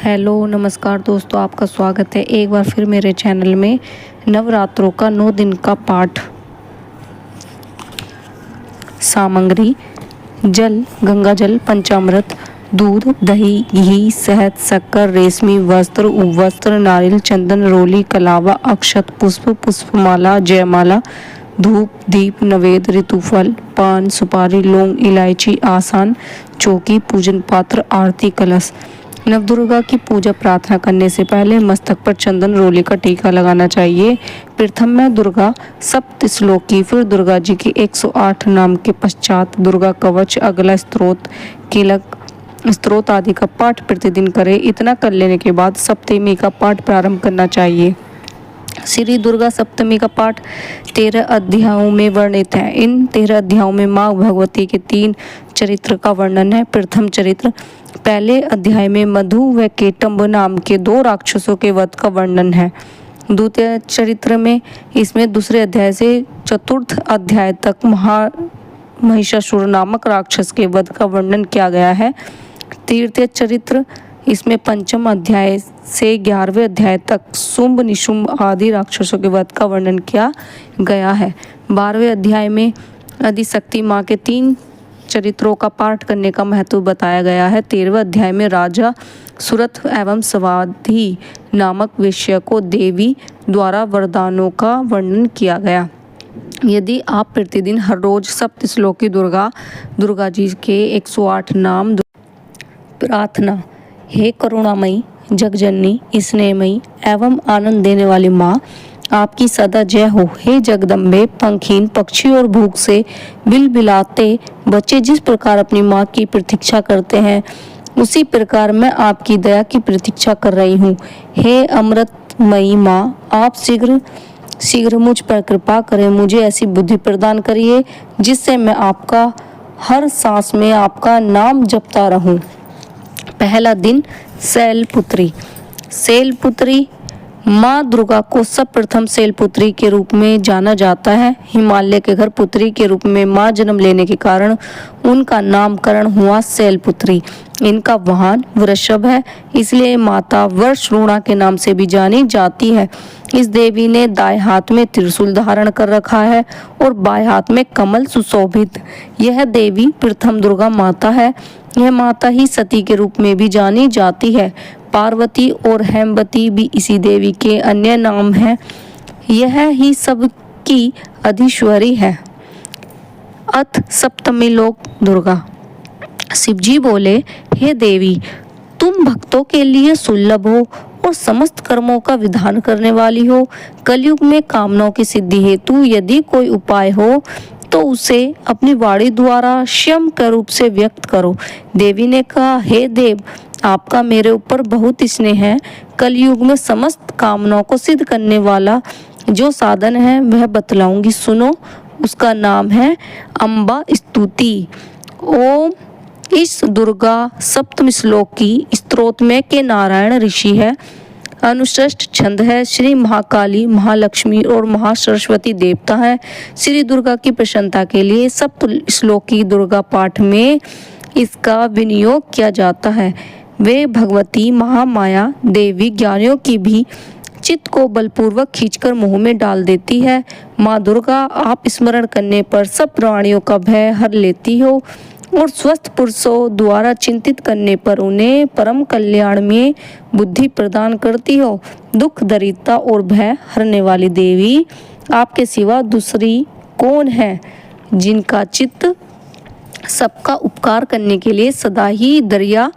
Hello नमस्कार दोस्तों, आपका स्वागत है एक बार फिर मेरे चैनल में। नवरात्रों का 9 दिन का पाठ। सामग्री: जल, गंगा जल, पंचामृत, दूध, दही, घी, शहद, शक्कर, रेशमी वस्त्र, उपवस्त्र, नारियल, चंदन, रोली, कलावा, अक्षत, पुष्प, पुष्पमाला, जयमाला, धूप, दीप, नवेद, ऋतुफल, पान, सुपारी, लौंग, इलायची, आसान, चौकी, पूजन पात्र, आरती कलश। नवदुर्गा की पूजा प्रार्थना करने से पहले मस्तक पर चंदन रोली का टीका लगाना चाहिए। प्रथम में दुर्गा सप्त श्लोकी, फिर दुर्गा जी की 108 नाम के पश्चात दुर्गा कवच, अगला स्तोत्र, कीलक स्तोत्र आदि का पाठ प्रतिदिन करें। इतना कर लेने के बाद सप्तमी का पाठ प्रारंभ करना चाहिए। श्री दुर्गा सप्तमी का पाठ 13 अध्यायों में वर्णित है। इन 13 अध्यायों में माँ भगवती के 3 चरित्र का वर्णन है। प्रथम चरित्र: पहले अध्याय में मधु व केटम्ब नाम के 2 राक्षसों के वध का वर्णन है। द्वितीय चरित्र में इसमें दूसरे अध्याय से चतुर्थ अध्याय तक महिषासुर नामक राक्षस के वध का वर्णन किया गया है। तृतीय चरित्र इसमें पंचम अध्याय से 11वें अध्याय तक शुंभ निशुंभ आदि राक्षसों के वध का वर्णन किया गया है। 12वें अध्याय में आदिशक्ति माँ के 3 चरित्रों का पाठ करने का महत्व बताया गया है। 13वें अध्याय में राजा सुरथ एवं स्वाधि नामक वेश्या को देवी द्वारा वरदानों का वर्णन किया गया। यदि आप प्रतिदिन हर रोज सप्त श्लोकी दुर्गा जी के 108 नाम प्रार्थना: हे करुणामयी, जगजननी, स्नेहमयी एवं आनंद देने वाली माँ, आपकी सदा जय हो। हे जगदम्बे, पंखीन पक्षी और भूख से बिलबिलाते बच्चे जिस प्रकार अपनी माँ की प्रतीक्षा करते हैं, उसी प्रकार मैं आपकी दया की प्रतीक्षा कर रही हूँ। हे अमृतमयी माँ, आप शीघ्र मुझ पर कृपा करें। मुझे ऐसी बुद्धि प्रदान करिए जिससे मैं आपका हर सांस में आपका नाम जपता रहूं। पहला दिन: शैलपुत्री। शैलपुत्री माँ दुर्गा को सर्वप्रथम शैलपुत्री के रूप में जाना जाता है। हिमालय के घर पुत्री के रूप में माँ जन्म लेने के कारण उनका नामकरण हुआ शैलपुत्री। इनका वाहन वृषभ है, इसलिए माता वर्षरूणा के नाम से भी जानी जाती है। इस देवी ने दाएं हाथ में त्रिशूल धारण कर रखा है और बाएं हाथ में कमल सुशोभित। यह देवी प्रथम दुर्गा माता है। यह माता ही सती के रूप में भी जानी जाती है। पार्वती और हेमवती भी इसी देवी के अन्य नाम हैं। यह ही सबकी अधीश्वरी है। अथ सप्तमी लोक दुर्गा। शिवजी बोले, हे देवी, तुम भक्तों के लिए सुलभ हो और समस्त कर्मों का विधान करने वाली हो। कलयुग में कामनाओं की सिद्धि हेतु यदि कोई उपाय हो तो उसे अपनी वाणी द्वारा स्वयं के रूप से व्यक्त करो। देवी ने कहा, हे देव, आपका मेरे ऊपर बहुत स्नेह है। कलयुग में समस्त कामनाओं को सिद्ध करने वाला जो साधन है वह बतलाऊंगी, सुनो। उसका नाम है अम्बा स्तुति। ओम इस दुर्गा सप्तम श्लोक की स्तोत्र में के नारायण ऋषि है। अनुश्रेष्ठ छंद है। श्री महाकाली, महालक्ष्मी और महासरस्वती देवता है। श्री दुर्गा की प्रसन्नता के लिए सप्त श्लोकी दुर्गा पाठ में इसका विनियोग किया जाता है। वे भगवती महामाया देवी ज्ञानियों की भी चित्त को बलपूर्वक खींचकर मुंह में डाल देती है। माँ दुर्गा, आप स्मरण करने पर सब प्राणियों का भय हर लेती हो और स्वस्थ पुरुषों द्वारा चिंतित करने पर उन्हें परम कल्याण में बुद्धि प्रदान करती हो। दुख, दरिद्रता और भय हरने वाली देवी, आपके सिवा दूसरी कौन है जिनका चित्त सबका उपकार करने के लिए सदा ही दरिया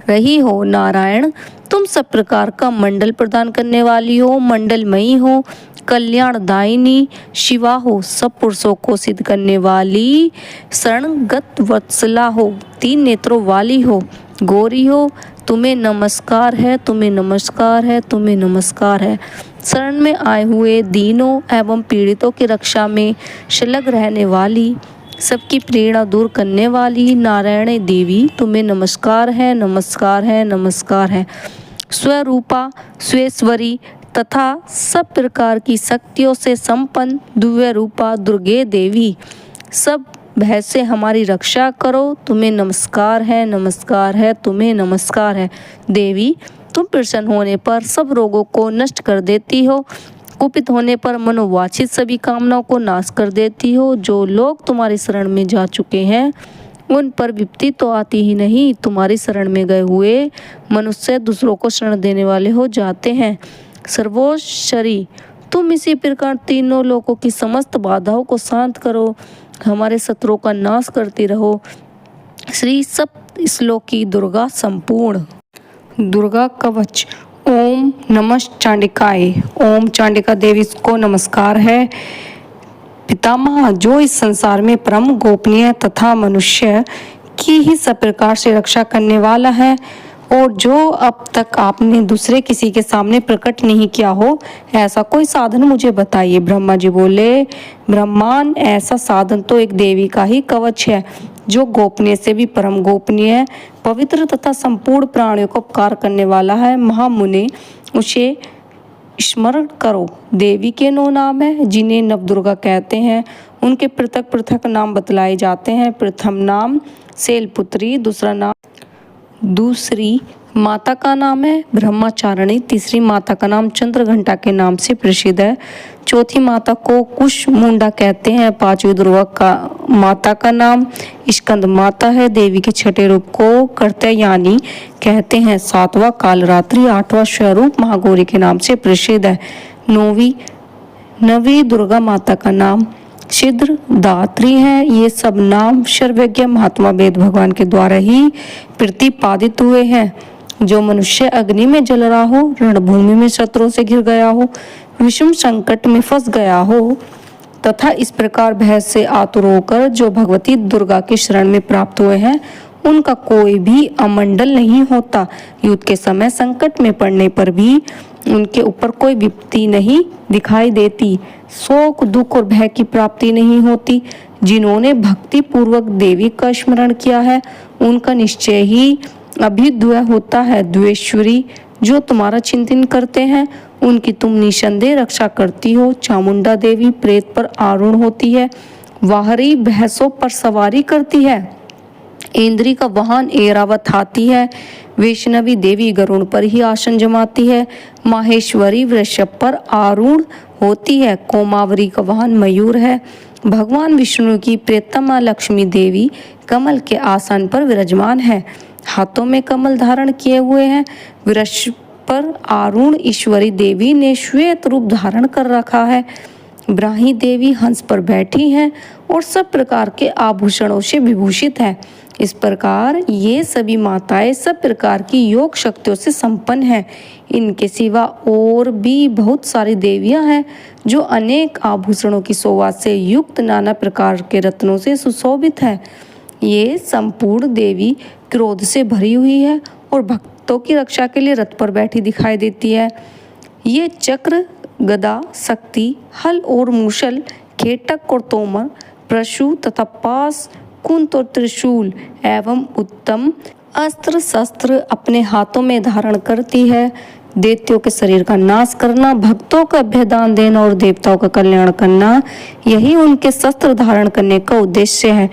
रही हो। नारायण, तुम सब प्रकार का मंडल प्रदान करने वाली हो, मंडलमयी हो, कल्याणदायिनी शिवा हो, सब पुरुषों को सिद्ध करने वाली शरणगत वत्सला हो, 3 नेत्रों वाली हो, गौरी हो। तुम्हें नमस्कार है, तुम्हें नमस्कार है, तुम्हें नमस्कार है। शरण में आए हुए दीनों एवं पीड़ितों की रक्षा में संलग्न रहने वाली, सबकी प्रेरणा दूर करने वाली नारायण देवी, तुम्हें नमस्कार है, नमस्कार है, नमस्कार है। स्वरूपा, स्वेश्वरी तथा सब प्रकार की शक्तियों से संपन्न दिव्य रूपा दुर्गे देवी, सब भय से हमारी रक्षा करो। तुम्हें नमस्कार है, नमस्कार है, तुम्हें नमस्कार है। देवी, तुम प्रसन्न होने पर सब रोगों को नष्ट कर देती हो, कुपित होने पर मनोवांछित सभी कामनाओं को नाश कर देती हो। जो लोग तुम्हारी शरण में जा चुके हैं उन पर विपत्ति तो आती ही नहीं, तुम्हारी शरण में गए हुए मनुष्य दूसरों को शरण देने वाले हो जाते हैं। सर्वोश्वरी, तुम इसी प्रकार तीनों लोगों की समस्त बाधाओं को शांत करो, हमारे शत्रुओं का नाश करती रहो। श्री सप्त श्लोकी दुर्गा संपूर्ण। दुर्गा कवच। ओम नमः चांडिकाय। ओम चांडिका देवी को नमस्कार है। पितामह, जो इस संसार में परम गोपनीय तथा मनुष्य की ही सब प्रकार से रक्षा करने वाला है और जो अब तक आपने दूसरे किसी के सामने प्रकट नहीं किया हो, ऐसा कोई साधन मुझे बताइए। ब्रह्मा जी बोले, ब्रह्मांड, ऐसा साधन तो एक देवी का ही कवच है जो गोपनीय से भी परम गोपनीय, पवित्र तथा संपूर्ण प्राणियों को उपकार करने वाला है। महामुनि, उसे स्मरण करो। देवी के 9 नाम हैं जिन्हें नवदुर्गा कहते हैं। उनके पृथक पृथक नाम बतलाए जाते हैं। प्रथम नाम शैलपुत्री, दूसरी माता का नाम है ब्रह्मचारिणी, तीसरी माता का नाम चंद्रघंटा के नाम से प्रसिद्ध है, चौथी माता को कुशमुंडा कहते हैं, पांचवी दुर्गा का माता का नाम स्कंद माता है, देवी के छठे रूप को कर्त्यायनी कहते हैं, सातवां कालरात्रि, आठवां स्वरूप महागौरी के नाम से प्रसिद्ध है, नवी दुर्गा माता का नाम छिद्र दात्री है। ये सब नाम सर्वज्ञ महात्मा वेद भगवान के द्वारा ही प्रतिपादित हुए हैं। जो मनुष्य अग्नि में जल रहा हो, रणभूमि में शत्रुओं से घिर गया हो, विषम संकट में फंस गया हो तथा इस प्रकार भय से आतुर होकर जो भगवती दुर्गा के शरण में प्राप्त हुए हैं, उनका कोई भी अमंडल नहीं होता। युद्ध के समय संकट में पड़ने पर भी उनके ऊपर कोई विपत्ति नहीं दिखाई देती, शोक दुख और भय की प्राप्ति नहीं होती। जिन्होंने भक्ति पूर्वक देवी का स्मरण किया है उनका निश्चय ही अभ्युदय होता है। द्वेश्वरी, जो तुम्हारा चिंतन करते हैं उनकी तुम निसंदेह रक्षा करती हो। चामुंडा देवी प्रेत पर आरूढ़ होती है, वाहरी भैंसों पर सवारी करती है, इंद्री का वाहन ऐरावत हाथी है, वैष्णवी देवी गरुड़ पर ही आसन जमाती है, माहेश्वरी वृषभ पर आरूढ़ होती है, कोमावरी का वाहन मयूर है। भगवान विष्णु की प्रियतमा लक्ष्मी देवी कमल के आसन पर विराजमान है, हाथों में कमल धारण किए हुए हैं। वृषभ पर आरूढ़ ईश्वरी देवी ने श्वेत रूप धारण कर रखा है। ब्राही देवी हंस पर बैठी हैं और सब प्रकार के आभूषणों से विभूषित है। इस प्रकार ये सभी माताएं सब प्रकार की योग शक्तियों से संपन्न हैं। इनके सिवा और भी बहुत सारी देवियां हैं जो अनेक आभूषणों की शोभा से युक्त नाना प्रकार के रत्नों से सुशोभित है। ये संपूर्ण देवी क्रोध से भरी हुई है और भक्तों की रक्षा के लिए रथ पर बैठी दिखाई देती है। ये चक्र, गदा, शक्ति, हल और मूसल, खेटक और तोमर, परशु तथा पास, कुंत और त्रिशूल एवं उत्तम अस्त्र शस्त्र अपने हाथों में धारण करती है। दैत्यों के शरीर का नाश करना, भक्तों का अभयदान देना और देवताओं का कल्याण करना, यही उनके शस्त्र धारण करने का उद्देश्य है।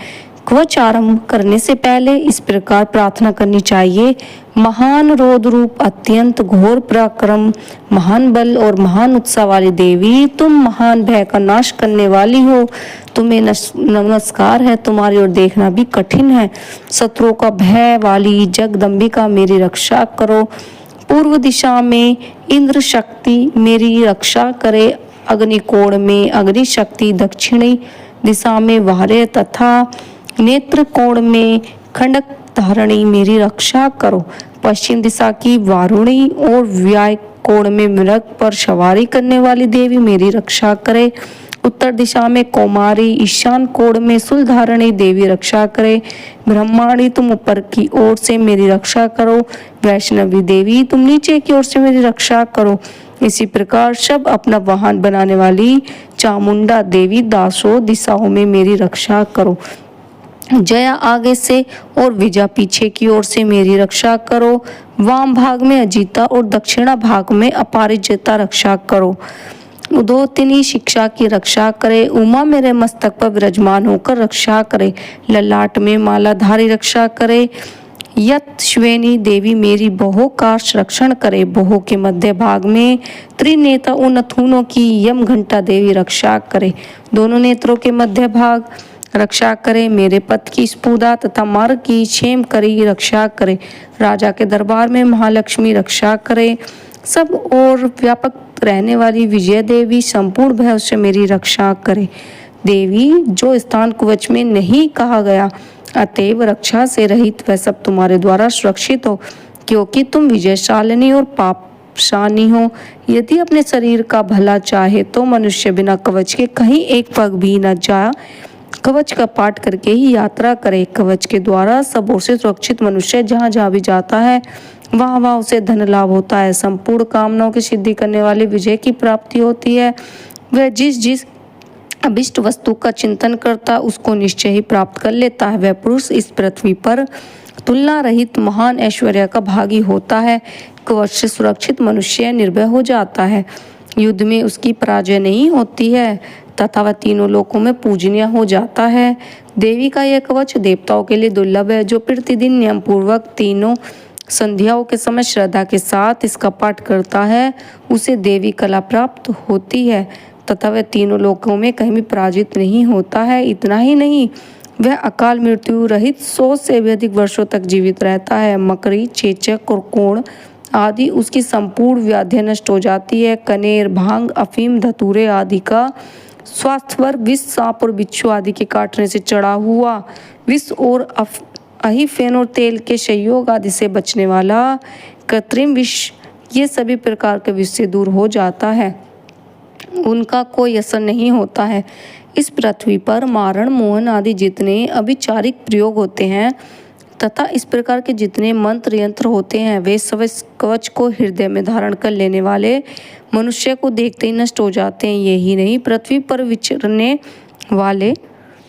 कवच आरंभ करने से पहले इस प्रकार प्रार्थना करनी चाहिए। महान रौद्र रूप, अत्यंत घोर पराक्रम, महान बल और महान उत्साह वाली देवी, तुम महान भय का नाश करने वाली हो। तुम्हें नमस्कार है, तुम्हारी ओर देखना भी कठिन है। शत्रुओं का भय वाली जगदम्बिका, मेरी रक्षा करो। पूर्व दिशा में इंद्र शक्ति मेरी रक्षा करे, अग्निकोण में अग्नि शक्ति, दक्षिणी दिशा में वार्य तथा नेत्र कोण में खंडक धारणी मेरी रक्षा करो। पश्चिम दिशा की वारुणी और व्याय कोण में मृग पर सवारी करने वाली देवी मेरी रक्षा करे। उत्तर दिशा में कौमारी, ईशान कोण में शूल धारणी देवी रक्षा करे। ब्रह्माणी, तुम ऊपर की ओर से मेरी रक्षा करो। वैष्णवी देवी, तुम नीचे की ओर से मेरी रक्षा करो। इसी प्रकार सब अपना वाहन बनाने वाली चामुंडा देवी दासों दिशाओं में मेरी रक्षा करो। जया आगे से और विजया पीछे की ओर से मेरी रक्षा करो। वाम भाग में अजिता और दक्षिणा भाग में अपराजिता रक्षा करो। उदोतिनी शिक्षा की रक्षा करे। उमा मेरे मस्तक पर विराजमान होकर रक्षा करे। ललाट में मालाधारी रक्षा करे। यत श्वेनी देवी मेरी बहो का रक्षण करे। बहो के मध्य भाग में त्रिनेता उन नथुनों की यम घंटा देवी रक्षा करे। दोनों नेत्रों के मध्य भाग रक्षा करे। मेरे पद की स्पूदा तथा मार्ग की क्षेम करी रक्षा करे। राजा के दरबार में महालक्ष्मी रक्षा करे। सब और व्यापक रहने वाली विजय देवी संपूर्ण भय से मेरी रक्षा करे। देवी जो स्थान कवच में नहीं कहा गया, अतएव रक्षा से रहित वह सब तुम्हारे द्वारा सुरक्षित हो, क्योंकि तुम विजयशालिनी और पापशानी हो। यदि अपने शरीर का भला चाहे तो मनुष्य बिना कवच के कहीं एक पग भी न जा, कवच का पाठ करके ही यात्रा करे। कवच के द्वारा सब ओर से सुरक्षित मनुष्य जहाँ जहाँ भी जाता है वहाँ वहाँ उसे धन लाभ होता है। संपूर्ण कामनाओं की सिद्धि करने वाली विजय की प्राप्ति होती है। वह जिस जिस अभिष्ट वस्तु का चिंतन करता उसको निश्चय ही प्राप्त कर लेता है। वह पुरुष इस पृथ्वी पर तुलना रहित महान ऐश्वर्य का भागी होता है। कवच से सुरक्षित मनुष्य निर्भय हो जाता है। युद्ध में उसकी पराजय नहीं होती है तथा वह तीनों लोकों में पूजनीय हो जाता है। देवी का यह कवच देवताओं के लिए दुर्लभ है। जो प्रतिदिन नियम पूर्वक तीनों संध्याओं के समय श्रद्धा के साथ इसका पाठ करता है उसे देवी कला प्राप्त होती है तथा वह तीनों लोकों में कहीं भी पराजित नहीं होता है। इतना ही नहीं, वह अकाल मृत्यु रहित 100 से भी अधिक वर्षों तक जीवित रहता है। मकड़ी, चेचक और कोण आदि उसकी संपूर्ण व्याधियां नष्ट हो जाती है। कनेर, भांग, अफीम, धतूरे आदि का स्वास्थ्यवर विष, सांप और बिच्छू आदि के काटने से चढ़ा हुआ विष और अहिफेन और तेल के संयोग आदि से बचने वाला कृत्रिम विष, ये सभी प्रकार के विष से दूर हो जाता है। उनका कोई असर नहीं होता है। इस पृथ्वी पर मारण, मोहन आदि जितने अभिचारिक प्रयोग होते हैं तथा इस प्रकार के जितने मंत्र यंत्र होते हैं वे सब कवच को हृदय में धारण कर लेने वाले मनुष्य को देखते ही नष्ट हो जाते हैं। यही नहीं, पृथ्वी पर विचरने वाले